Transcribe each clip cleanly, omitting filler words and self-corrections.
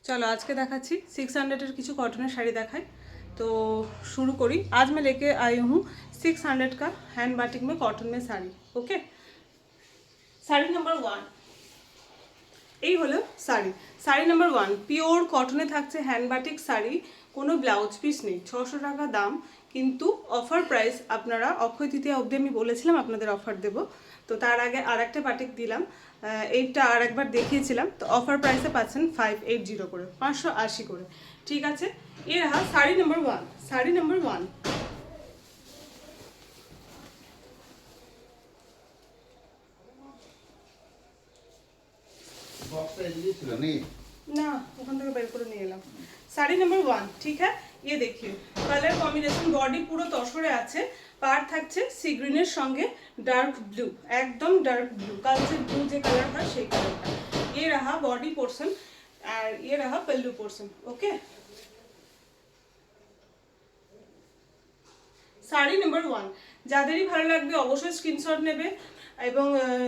चलो आज के दिखाচ্ছি 600 কিছু কটনের শাড়ি দেখাই। तो शुरू करी। आज मैं लेके आई हूँ 600 का हैंड बाटिक में कॉटन में साड़ी। ओके, साड़ी नंबर 1 এই হলো শাড়ি। শাড়ি নাম্বার 1 পিওর কটনে থাকছে হ্যান্ড বাটিক শাড়ি, কোনো ব্লাউজ পিস নেই, 600 টাকা দাম, কিন্তু অফার প্রাইস। আপনারা অক্ষয় তৃতীয়া অবধি আমি বলেছিলাম আপনাদের অফার দেব, তো তার আগে আরেকটা বাটিক দিলাম, এইটা আর একবার দেখিয়েছিলাম, তো অফার প্রাইসে পাচ্ছেন 580 করে, 580 করে। ঠিক আছে, এ রহা শাড়ি নাম্বার 1। শাড়ি নাম্বার 1 ना ওখান থেকে বের করে নিয়ে এলাম। শাড়ি নাম্বার 1। ঠিক है, ये देखिए কালার কম্বিনেশন, বডি পুরো তসরে আছে, পার থাকছে সি গ্রিনের সঙ্গে ডার্ক ব্লু, একদম ডার্ক ব্লু, কালচে ব্লু যে কালার হয় সেই কালারটা। ये रहा बॉडी पोर्शन और ये रहा पल्लू पोर्शन। ओके, শাড়ি নাম্বার 1 যাদেরই ভালো লাগবে অবশ্যই স্ক্রিনশট নেবে এবং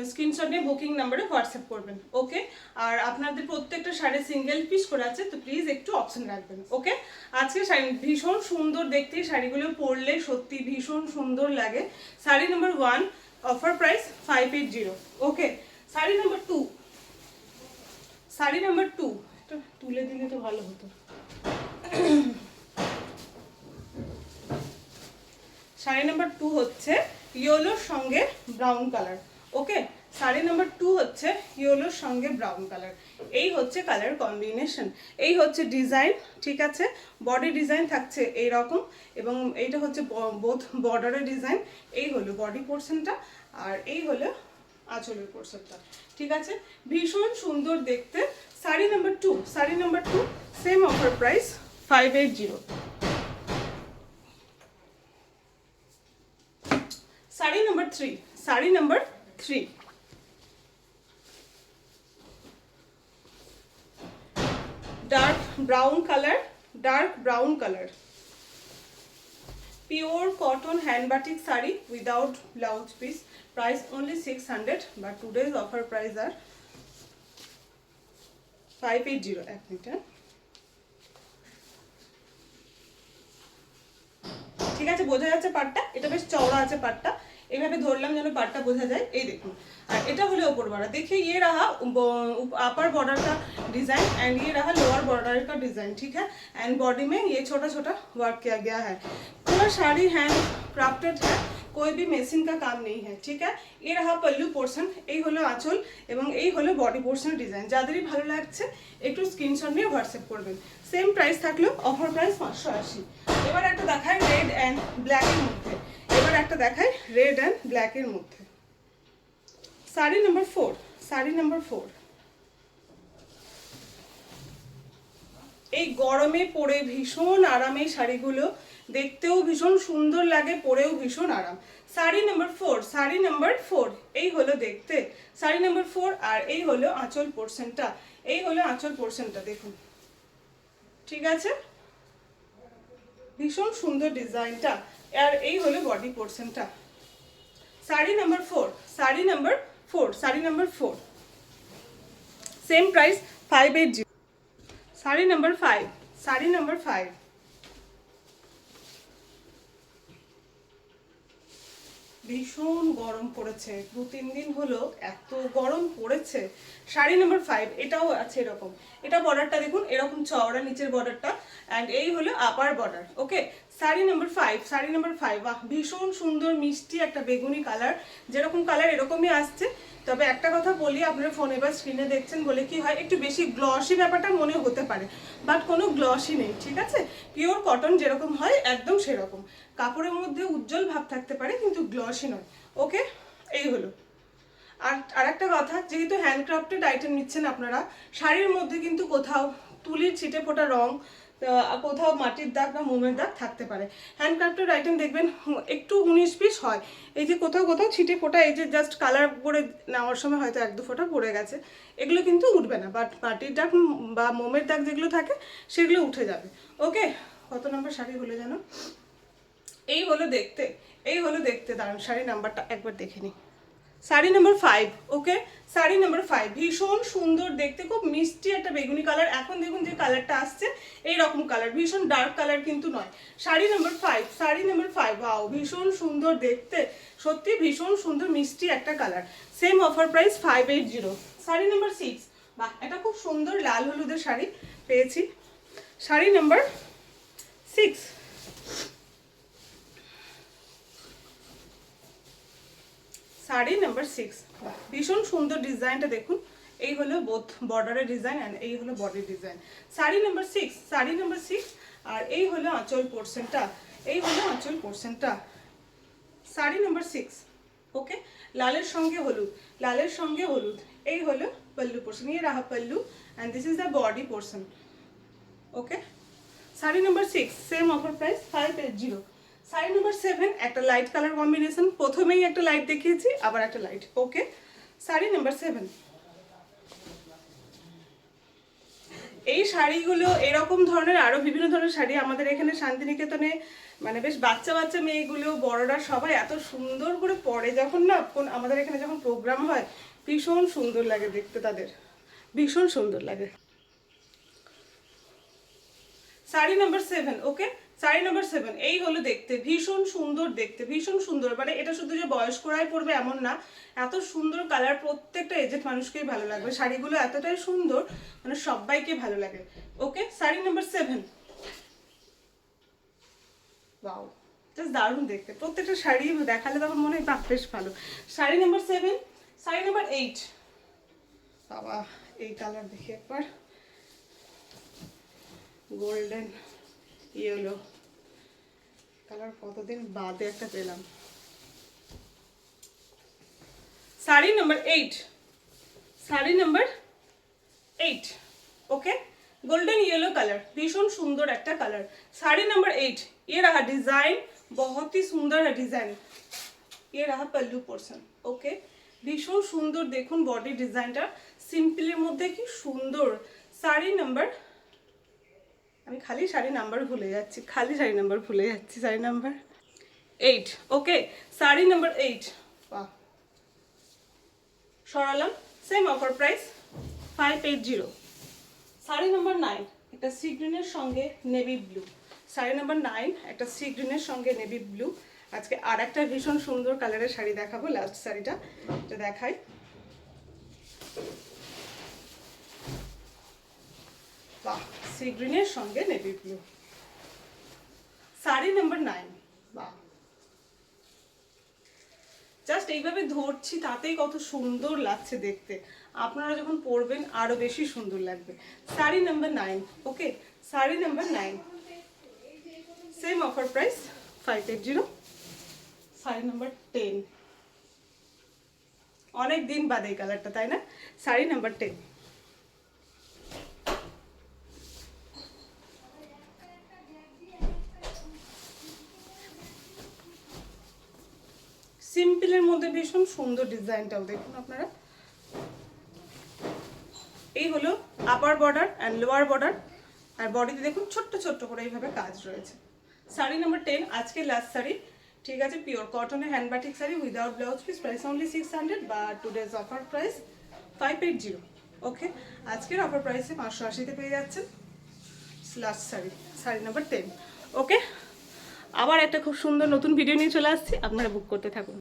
স্ক্রিনশট নিয়ে বুকিং নাম্বারে হোয়াটসঅ্যাপ করবেন। ওকে, আর আপনাদের প্রত্যেকটা শাড়ি সিঙ্গেল পিস করে আছে, তো প্লিজ একটু অপশন রাখবেন। ওকে, আজকে শাড়ি ভীষণ সুন্দর দেখতে, শাড়িগুলো পরলে সত্যি ভীষণ সুন্দর লাগে। Sari number 1 offer price 580। ওকে, শাড়ি নাম্বার 2। শাড়ি নাম্বার 2 এটা তুলে দিলে তো ভালো হতো। শাড়ি নাম্বার 2 হচ্ছে ইয়েলোর সঙ্গে ব্রাউন কালার। ওকে, শাড়ি নাম্বার 2 হচ্ছে ইয়েলোর সঙ্গে ব্রাউন কালার। এই হচ্ছে কালার কম্বিনেশন, এই হচ্ছে ডিজাইন। ঠিক আছে, বডি ডিজাইন থাকছে এই রকম, এবং এইটা হচ্ছে বোথ বর্ডারের ডিজাইন। এই হলো বডি পোর্শনটা, আর এই হলো আঁচলের পোর্শনটা। ঠিক আছে, ভীষণ সুন্দর দেখতে। Sari number 2, sari number 2 same offer price 580। Sari number 3। Sari number 3 dark brown colour, dark brown colour, pure cotton hand batik sari without blouse piece, price only 600, but today's offer price আর 580। এক মিনিট, ঠিক আছে, বোঝা যাচ্ছে পাটটা, এটা বেশ চওড়া আছে পাটটা, এইভাবে ধরলাম যেন পাটটা বোঝা যায়। এই দেখুন, আর এটা হলো ওপর बॉर्डर। देखिए ये रहा अपर बॉर्डर का डिजाइन एंड ये रहा लोअर बॉर्डर का डिजाइन। ठीक है, एंड बॉडी में ये छोटा छोटा वर्क किया गया है। पूरा साड़ी हैंड क्राफ्टेड है, कोई भी मेसिन का काम नहीं है। ठीक है, ये रहा पल्लू पोर्शन, এই হলো আঁচল এবং এই হলো বডি পোর্শনের ডিজাইন। যাদেরই ভালো লাগছে একটু স্ক্রিনশট নিয়ে হোয়াটসঅ্যাপ করবেন। সেম প্রাইস থাকলেও অফার প্রাইস 580। এবার একটা দেখাই রেড অ্যান্ড ব্ল্যাকের মধ্যে, এবার একটা দেখাই রেড অ্যান্ড ব্ল্যাকের মধ্যে। শাড়ি নাম্বার 4। শাড়ি নাম্বার 4 এই গরমে পরে ভীষণ আরাম, এই শাড়িগুলো দেখতেও ভীষণ সুন্দর লাগে, পরেও ভীষণ আরাম। শাড়ি নাম্বার 4। শাড়ি নাম্বার 4 এই হলো দেখতে শাড়ি নাম্বার 4, আর এই হলো আঁচল পোর্শনটা, এই হলো আঁচল পোর্শনটা দেখুন। ঠিক আছে, ভীষণ সুন্দর ডিজাইনটা, আর এই হলো বডি পোর্শনটা। Sari number 4। Sari number 4। Sari number 4 same price 580। Sari number 5। Sari number 5 ভীষণ গরম পড়েছে, 2-3 দিন হলো এত গরম পড়েছে। শাড়ি নাম্বার 5 এটাও আছে এরকম, এটা বর্ডারটা দেখুন এরকম চওড়া নিচের বর্ডারটা, অ্যান্ড এই হলো আপার বর্ডার। ওকে, শাড়ি নাম্বার 5। শাড়ি নাম্বার 5 বাহ, ভীষণ সুন্দর মিষ্টি একটা বেগুনি কালার, যেরকম কালার এরকমই আসছে। তবে একটা কথা বলি, আপনার ফোনে বা স্ক্রিনে দেখছেন বলে কি হয় একটু বেশি গ্লসি ব্যাপারটা মনে হতে পারে, বাট কোনো গ্লসি নেই। ঠিক আছে, পিওর কটন যেরকম হয় একদম সেরকম, কাপড়ের মধ্যে উজ্জ্বল ভাব থাকতে পারে কিন্তু গ্লসি নয়। ওকে, এই হলো। আর আরেকটা কথা, যেহেতু হ্যান্ডক্রাফটেড আইটেম নিচ্ছেন আপনারা, শাড়ির মধ্যে কিন্তু কোথাও তুলির ছিটে ফোটা রং, কোথাও মাটির দাগ বা মোমের দাগ থাকতে পারে। হ্যান্ডক্রাফটেড আইটেম দেখবেন একটু 19 পিস হয়, এই যে কোথাও কোথাও ছিটে ফোটা, এই যে জাস্ট কালার করে নেওয়ার সময় হয়তো 1-2 ফোঁটা পড়ে গেছে, এগুলো কিন্তু উঠবে না, বাট মাটির দাগ বা মোমের দাগ যেগুলো থাকে সেগুলো উঠে যাবে। ওকে, কত নম্বর শাড়ি হলো যেন, এই হলো দেখতে, এই হলো দেখতে দারুণ শাড়ি। নাম্বারটা একবার দেখে নিই। শাড়ি নাম্বার 5, ওকে। শাড়ি নাম্বার 5 ভীষণ সুন্দর দেখতে, খুব মিষ্টি একটা বেগুনি কালার। এখন দেখুন যে কালারটা আসছে এইরকম কালার, ভীষণ ডার্ক কালার কিন্তু নয়। Sari number 5, sari number 5, wow ভীষণ সুন্দর দেখতে, সত্যি ভীষণ সুন্দর মিষ্টি একটা colour. Same offer price 580। Sari number 6, বাহ এটা খুব সুন্দর লাল হলুদের শাড়ি পেয়েছি। শাড়ি নাম্বার 6, শাড়ি নাম্বার 6, ভীষণ সুন্দর ডিজাইনটা দেখুন। এই হলো বোথ বর্ডারের ডিজাইন অ্যান্ড এই হলো বডির design. Sari number 6, sari number 6, আর এই হলো আঁচল পোর্শনটা, এই হলো আঁচল পোর্শনটা। শাড়ি নাম্বার 6, ওকে। লালের সঙ্গে হলুদ, লালের সঙ্গে হলুদ, এই হলো পল্লু পোর্শন, ये रहा pallu and this is the body portion, okay. Sari number 6 same offer price 580। Sari number 7 একটা লাইট কালার কম্বিনেশন, প্রথমেই একটা লাইট দেখিয়েছি আবার একটা লাইট, ওকে। শাড়ি নাম্বার 7, এই শাড়িগুলো এরকম ধরনের আরো বিভিন্ন ধরনের শাড়ি আমাদের এখানে শান্তিনিকেতনে মানে বেশ বাচ্চা বাচ্চা মেয়েগুলো বড়রা সবাই এত সুন্দর করে পরে, যখন না আমাদের এখানে যখন প্রোগ্রাম হয় ভীষণ সুন্দর লাগে দেখতে, তাদের ভীষণ সুন্দর লাগে। শাড়ি নাম্বার 7, ওকে। শাড়ি নাম্বার 7 এই হলো দেখতে, ভীষণ সুন্দর দেখতে, ভীষণ সুন্দর। মানে এটা শুধু যে বয়স্করাই পরবে এমন না, এত সুন্দর কালার, প্রত্যেকটা এজেড মানুষকেই ভালো লাগবে। শাড়িগুলো এতটাই সুন্দর মানে সবাইকে ভালো লাগে, ওকে। শাড়ি নাম্বার 7, ওয়াও জাস্ট দারুণ দেখতে, প্রত্যেকটা শাড়ি দেখালে তখন মনে হয় বাহ বেশ ভালো। শাড়ি নাম্বার 7, শাড়ি নাম্বার 8, বাবা এই কালার দেখি একবার, গোল্ডেন ইয়েলো কালার, কতদিন বাদে একটা পেলাম। Sari number 8, sari number 8, okay. Golden yellow colour, भीषण सुंदर एक कलर। साड़ी नंबर 8, ये रहा डिजाइन, बहुत ही सुंदर है डिजाइन। ये रहा पल्लू पोर्शन, ओके। भीषण सुंदर देखुन बॉडी डिजाइनটা সিম্পলের মধ্যে কি সুন্দর। শাড়ি নাম্বার, আমি খালি শাড়ি নাম্বার ভুলে যাচ্ছি, খালি শাড়ি নাম্বার ভুলে যাচ্ছি। Sari number 8, okay. Sari number 8, বাহ সরালাম। Same offer price 580। Sari number 9 একটা সি গ্রিনের সঙ্গে নেভি ব্লু। শাড়ি নাম্বার 9 একটা সি গ্রিনের সঙ্গে নেভি ব্লু। আজকে আর একটা ভীষণ সুন্দর কালারের শাড়ি দেখাবো, লাস্ট শাড়িটা এটা দেখাই। বাহ সি গ্রিনের সঙ্গে নেভি ব্লু, শাড়ি নাম্বার 9, বাহ জাস্ট এইভাবে ধরছি তাতেই কত সুন্দর লাগছে দেখতে, আপনারা যখন পরবেন আরো বেশি সুন্দর লাগবে। Sari number 9, okay. Sari number 9 same offer price 580। Sari number 10, অনেক দিন বাদে এই কালারটা তাই না। শাড়ি নাম্বার 10, সিম্পলের মধ্যে ভীষণ সুন্দর ডিজাইনটাও দেখুন আপনারা। এই হলো upper border and lower border, আর বডিতে দেখুন ছোট্ট ছোট্ট করে এইভাবে কাজ রয়েছে। শাড়ি নাম্বার 10 আজকে লাস্ট শাড়ি, ঠিক আছে। পিওর কটনের hand batik sari without blouse piece, price only 600, বা টুডেজ অফার প্রাইস 580, ওকে। আজকের অফার প্রাইসে 580-তে পেয়ে যাচ্ছেন লাস্ট শাড়ি, শাড়ি নাম্বার 10, ওকে। আবার একটা খুব সুন্দর নতুন ভিডিও নিয়ে চলে আসছি, আপনারা বুক করতে থাকুন।